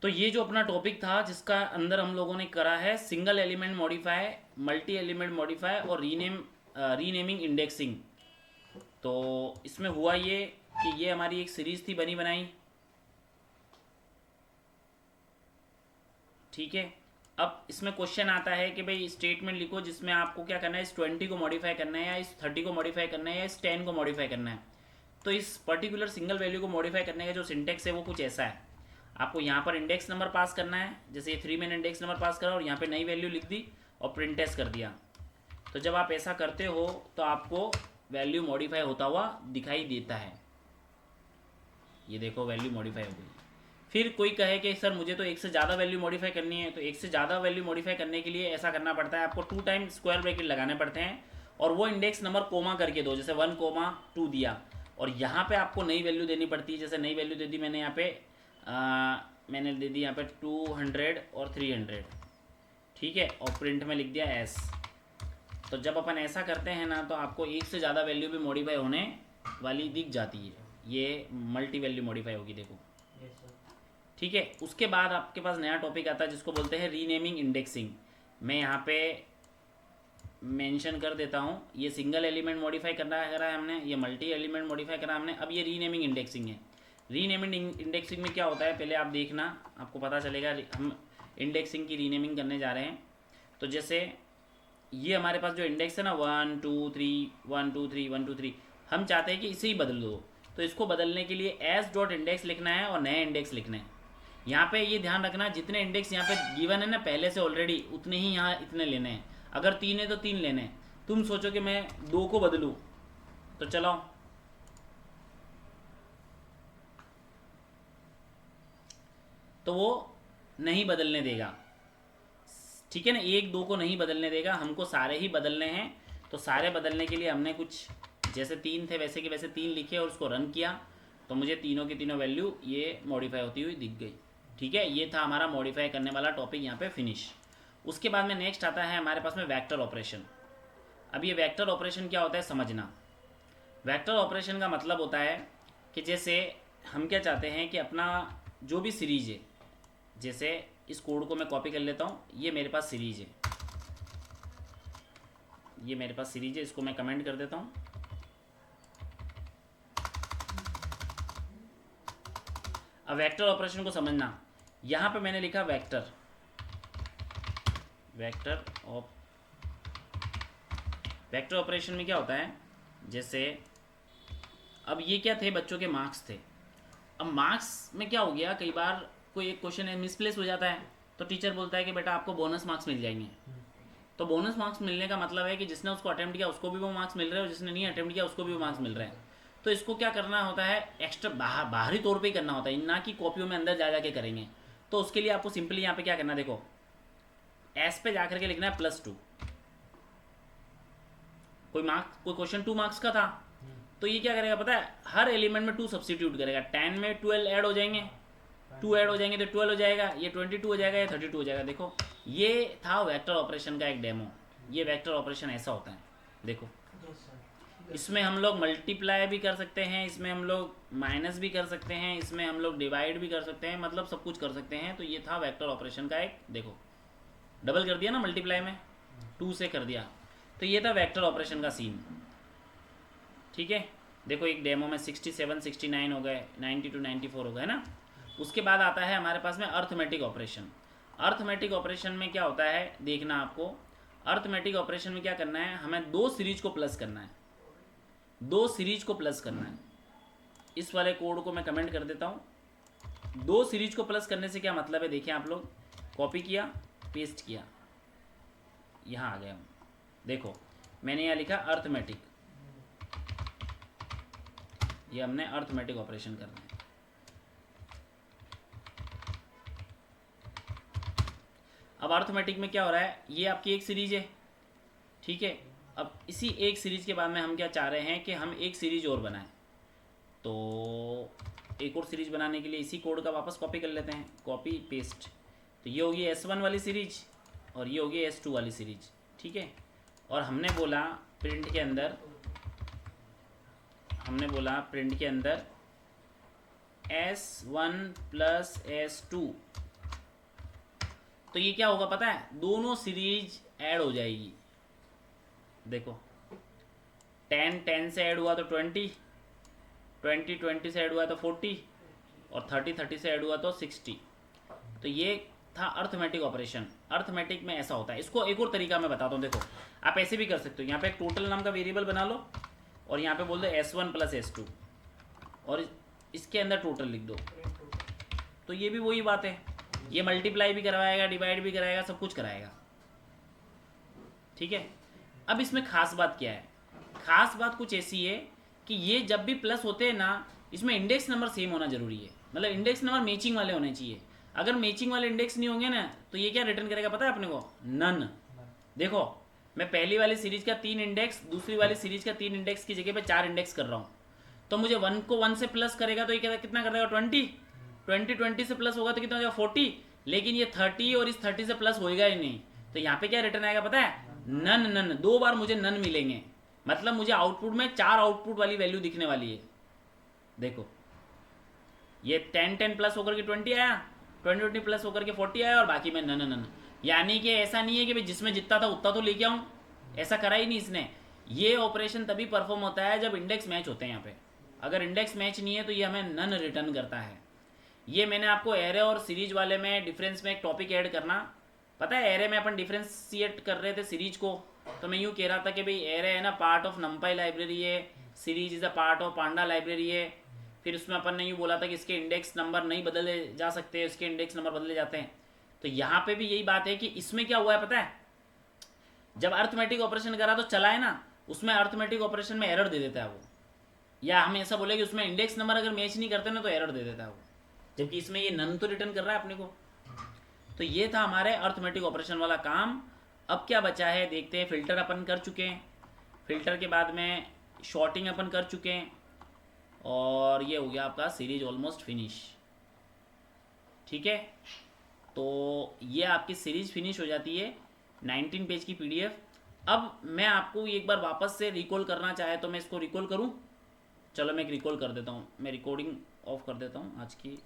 तो ये जो अपना टॉपिक था जिसका अंदर हम लोगों ने करा है single element modify, multi element modify और रीनेमिंग इंडेक्सिंग। तो इसमें हुआ ये कि ये हमारी एक सीरीज थी बनी बनाई, ठीक है। अब इसमें क्वेश्चन आता है कि भाई स्टेटमेंट लिखो जिसमें आपको क्या करना है, इस 20 को मॉडिफाई करना है या इस 30 को मॉडिफाई करना है या इस 10 को मॉडिफाई करना है। तो इस पर्टिकुलर सिंगल वैल्यू को मॉडिफाई करने का जो सिंटेक्स है वो कुछ ऐसा है। आपको यहाँ पर इंडेक्स नंबर पास करना है, जैसे ये 3 मैंने इंडेक्स नंबर पास करा और यहाँ पे नई वैल्यू लिख दी और प्रिंट टेस्ट कर दिया। तो जब आप ऐसा करते हो तो आपको वैल्यू मॉडिफाई होता हुआ दिखाई देता है। ये देखो वैल्यू मॉडिफाई हो गई। फिर कोई कहे कि सर मुझे तो एक से ज़्यादा वैल्यू मॉडिफाई करनी है, तो एक से ज़्यादा वैल्यू मॉडिफाई करने के लिए ऐसा करना पड़ता है, आपको 2 टाइम स्क्वायर ब्रैकेट लगाने पड़ते हैं और वो इंडेक्स नंबर कोमा करके दो, जैसे 1,2 दिया और यहाँ पे आपको नई वैल्यू देनी पड़ती है। जैसे नई वैल्यू दे दी मैंने यहाँ पे मैंने दे दी यहाँ पे 200 और 300, ठीक है, और प्रिंट में लिख दिया एस। तो जब अपन ऐसा करते हैं ना तो आपको एक से ज़्यादा वैल्यू भी मॉडिफाई होने वाली दिख जाती है। ये मल्टी वैल्यू मॉडिफाई होगी, देखो, ठीक है। उसके बाद आपके पास नया टॉपिक आता है जिसको बोलते हैं रीनेमिंग इंडेक्सिंग। मैं यहाँ पे मेंशन कर देता हूँ, ये सिंगल एलिमेंट मॉडिफाई करा है हमने, ये मल्टी एलिमेंट मॉडिफाई करा हमने, अब ये रीनेमिंग इंडेक्सिंग है। रीनेमिंग इंडेक्सिंग में क्या होता है पहले आप देखना, आपको पता चलेगा। हम इंडेक्सिंग की रीनेमिंग करने जा रहे हैं। तो जैसे ये हमारे पास जो इंडेक्स है ना 1 2 3 1 2 3 1 2 3, हम चाहते हैं कि इसे ही बदल दो। तो इसको बदलने के लिए एस डॉट इंडेक्स लिखना है और नए इंडेक्स लिखने हैं। यहाँ पे ये ध्यान रखना जितने इंडेक्स यहाँ पे गिवन है ना पहले से ऑलरेडी, उतने ही यहाँ इतने लेने हैं। अगर 3 है तो 3 लेने हैं। तुम सोचो कि मैं 2 को बदलूँ, तो चलाओ, तो वो नहीं बदलने देगा, ठीक है ना। 1 2 को नहीं बदलने देगा, हमको सारे ही बदलने हैं। तो सारे बदलने के लिए हमने कुछ जैसे 3 थे वैसे के वैसे 3 लिखे और उसको रन किया, तो मुझे तीनों की तीनों वैल्यू ये मॉडिफाई होती हुई दिख गई, ठीक है। ये था हमारा मॉडिफाई करने वाला टॉपिक यहाँ पे फिनिश। उसके बाद में नेक्स्ट आता है हमारे पास में वेक्टर ऑपरेशन। अब ये वेक्टर ऑपरेशन क्या होता है समझना। वेक्टर ऑपरेशन का मतलब होता है कि जैसे हम क्या चाहते हैं कि अपना जो भी सीरीज है, जैसे इस कोड को मैं कॉपी कर लेता हूँ, ये मेरे पास सीरीज है, ये मेरे पास सीरीज है, इसको मैं कमेंट कर देता हूँ। अब वेक्टर ऑपरेशन को समझना, यहाँ पे मैंने लिखा वेक्टर, वेक्टर ऑपरेशन में क्या होता है, जैसे अब ये क्या थे, बच्चों के मार्क्स थे। अब मार्क्स में क्या हो गया, कई बार कोई एक क्वेश्चन मिसप्लेस हो जाता है, तो टीचर बोलता है कि बेटा आपको बोनस मार्क्स मिल जाएंगे। तो बोनस मार्क्स मिलने का मतलब है कि जिसने उसको अटेम्प्ट किया उसको भी वो मार्क्स मिल रहे हैं और जिसने नहीं अटेम्प्ट किया उसको भी वो मार्क्स मिल रहे हैं। तो इसको क्या करना होता है, एक्स्ट्रा बाहरी तौर पे ही करना होता है, ना कि कॉपियों में अंदर जा के करेंगे। तो उसके लिए आपको सिंपली यहाँ पे क्या करना है, देखो एस पे जाकर के लिखना है +2। कोई क्वेश्चन 2 मार्क्स का था, तो ये क्या करेगा पता है, हर एलिमेंट में 2 सब्सिट्यूट करेगा। 10 में 12 ऐड हो जाएंगे, 2 ऐड हो जाएंगे तो 12 हो जाएगा, ये 22 हो जाएगा, ये 32 हो जाएगा। देखो ये था वेक्टर ऑपरेशन का एक डेमो। ये वेक्टर ऑपरेशन ऐसा होता है, देखो इसमें हम लोग मल्टीप्लाई भी कर सकते हैं, इसमें हम लोग माइनस भी कर सकते हैं, इसमें हम लोग डिवाइड भी कर सकते हैं, मतलब सब कुछ कर सकते हैं। तो ये था वेक्टर ऑपरेशन का एक, देखो डबल कर दिया ना मल्टीप्लाई में, 2 से कर दिया। तो ये था वेक्टर ऑपरेशन का सीन, ठीक है। देखो एक डेमो में 67 69 हो गए, 92 94 हो गए ना। उसके बाद आता है हमारे पास में अर्थमेटिक ऑपरेशन। अर्थमेटिक ऑपरेशन में क्या होता है देखना आपको। अर्थमेटिक ऑपरेशन में क्या करना है, हमें 2 सीरीज को प्लस करना है, 2 सीरीज को प्लस करना है। इस वाले कोड को मैं कमेंट कर देता हूँ। 2 सीरीज को प्लस करने से क्या मतलब है, देखिए आप लोग, कॉपी किया पेस्ट किया, यहाँ आ गया हूँ। देखो मैंने यहाँ लिखा अर्थमेटिक, ये हमने अर्थमेटिक ऑपरेशन करना है। अब अर्थमेटिक में क्या हो रहा है, ये आपकी एक सीरीज है, ठीक है। अब इसी एक सीरीज के बाद में हम क्या चाह रहे हैं कि हम एक सीरीज और बनाएं। तो एक और सीरीज बनाने के लिए इसी कोड का वापस कॉपी कर लेते हैं, कॉपी पेस्ट। तो ये होगी S1 वाली सीरीज और ये होगी S2 वाली सीरीज, ठीक है। और हमने बोला प्रिंट के अंदर, S1 + S2 तो ये क्या होगा पता है, दोनों सीरीज ऐड हो जाएगी। देखो 10 10 से ऐड हुआ तो 20, 20 20 से ऐड हुआ तो 40, और 30 30 से ऐड हुआ तो 60। तो ये था अर्थमेटिक ऑपरेशन। अर्थमेटिक में ऐसा होता है। इसको एक और तरीका मैं बताता हूँ। देखो आप ऐसे भी कर सकते हो, यहाँ पे एक टोटल नाम का वेरिएबल बना लो और यहाँ पे बोल दो S1 प्लस S2 और इसके अंदर टोटल लिख दो। तो ये भी वही बात है, ये मल्टीप्लाई भी करवाएगा, डिवाइड भी कराएगा, सब कुछ कराएगा। ठीक है। अब इसमें खास बात क्या है, खास बात कुछ ऐसी है कि ये जब भी प्लस होते हैं ना, इसमें इंडेक्स नंबर सेम होना जरूरी है। मतलब इंडेक्स नंबर मैचिंग वाले होने चाहिए। अगर मैचिंग वाले इंडेक्स नहीं होंगे ना तो ये क्या रिटर्न करेगा पता है अपने को, नन। देखो मैं पहली वाली सीरीज का 3 इंडेक्स, दूसरी वाली सीरीज का 3 इंडेक्स की जगह पे 4 इंडेक्स कर रहा हूँ, तो मुझे 1 को 1 से प्लस करेगा तो ये कितना कर देगा 20, 20 से प्लस होगा तो कितना हो जाएगा 40, लेकिन ये 30 और इस 30 से प्लस होएगा ही नहीं। तो यहाँ पे क्या रिटर्न आएगा पता है, नन। नन 2 बार मुझे नन मिलेंगे, मतलब मुझे आउटपुट में 4 आउटपुट वाली वैल्यू दिखने वाली है। देखो ये 10 10 प्लस होकर के 20 आया, 20 20 प्लस होकर के 40 आया और बाकी में नन नन। यानी कि ऐसा नहीं है कि भाई जिसमें जितना था उतना तो लेके आऊँ, ऐसा करा ही नहीं इसने। ये ऑपरेशन तभी परफॉर्म होता है जब इंडेक्स मैच होते हैं यहाँ पे। अगर इंडेक्स मैच नहीं है तो ये हमें नन रिटर्न करता है। ये मैंने आपको एरे और सीरीज वाले में डिफरेंस में एक टॉपिक ऐड करना पता है। एरे में अपन डिफ्रेंशिएट कर रहे थे सीरीज को, तो मैं यूँ कह रहा था कि भाई एरे है ना पार्ट ऑफ नंपाई लाइब्रेरी है, series is a part of Panda library है। फिर उसमें अपन ने यूँ बोला था कि इसके इंडेक्स नंबर नहीं बदले जा सकते, इसके इंडेक्स नंबर बदले जाते हैं। तो यहाँ पे भी यही बात है कि इसमें क्या हुआ है पता है, जब अर्थमेटिक ऑपरेशन करा तो चला है ना, उसमें अर्थमेटिक ऑपरेशन में एरर दे देता है वो, या हम ऐसा बोले कि उसमें इंडेक्स नंबर अगर मैच नहीं करते ना तो एरर दे देता है वो, जबकि इसमें ये नन तो रिटर्न कर रहा है अपने को। तो ये था हमारे अर्थमेटिक ऑपरेशन वाला काम। अब क्या बचा है देखते हैं। फिल्टर अपन कर चुके हैं, फिल्टर के बाद में शॉर्टिंग अपन कर चुके हैं, और ये हो गया आपका सीरीज ऑलमोस्ट फिनिश। ठीक है, तो ये आपकी सीरीज फिनिश हो जाती है 19 पेज की पीडीएफ। अब मैं आपको एक बार वापस से रिकॉल करना चाहे तो मैं इसको रिकॉल करूं। चलो मैं एक रिकॉल कर देता हूं, मैं रिकॉर्डिंग ऑफ कर देता हूं आज की।